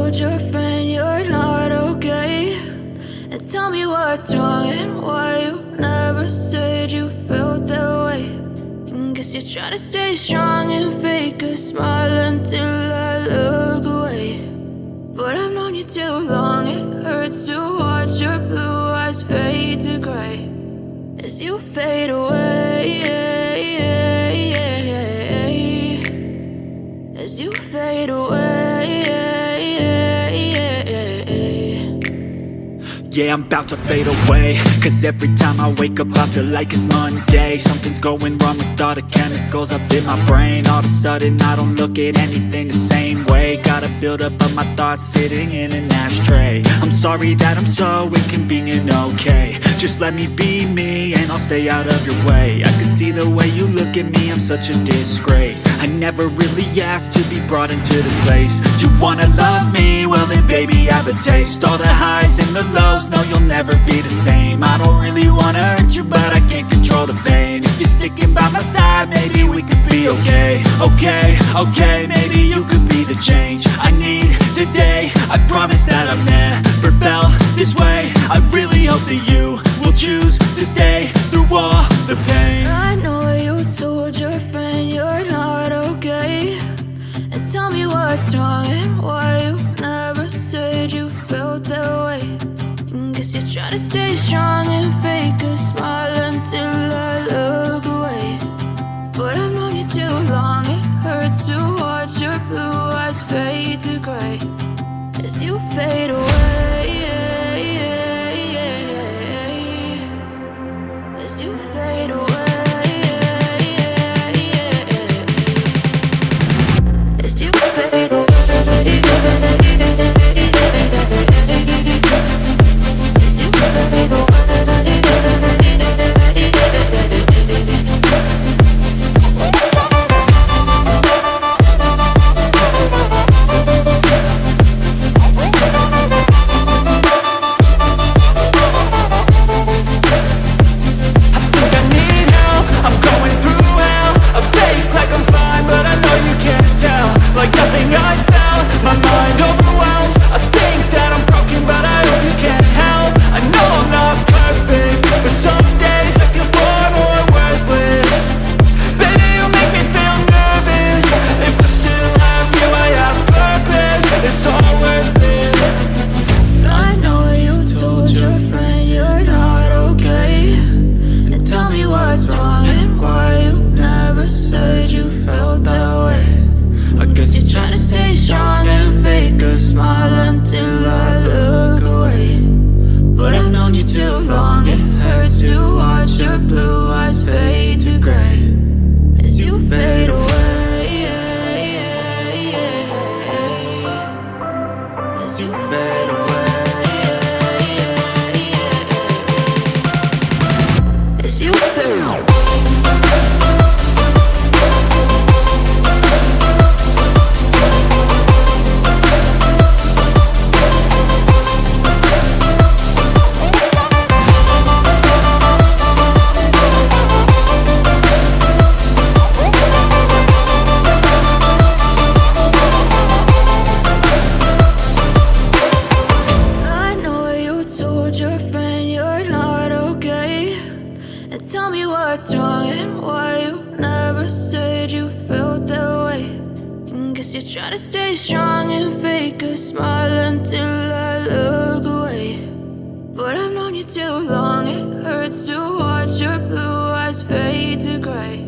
told your friend you're not okay? And tell me what's wrong and why you never said you felt that way. And guess you're trying to stay strong and fake a smile until I look away. But I've known you too long, it hurts to watch your blue eyes fade to gray as you fade away, as you fade away. Yeah, I'm about to fade away, cause every time I wake up I feel like it's Monday. Something's going wrong with all the chemicals up in my brain. All of a sudden I don't look at anything the same way. Got a build up of my thoughts sitting in an ashtray. I'm sorry that I'm so inconvenient, okay? Just let me be me and I'll stay out of your way. I can see the way you look at me, I'm such a disgrace. I never really asked to be brought into this place. You wanna love me? Well then baby, have a taste. All the highs and the lows, no, you'll never be the same. I don't really wanna hurt you, but I can't control the pain. If you're sticking by my side, maybe we could be okay. Okay, maybe you could be the change I need today. I promise that I've never felt this way. I really hope that you will choose to stay through all the pain. I know you told your friend you're not okay. And tell me what's wrong and why you never said you felt that way. Guess you're trying to stay strong and fake a smile until I look away. But I've known you too long, it hurts to watch your blue eyes fade to gray as you fade away, as you fade away, as you fade away. Try to stay strong and fake a smile until I look away. But I've known you too long, it hurts to watch your blue eyes fade to gray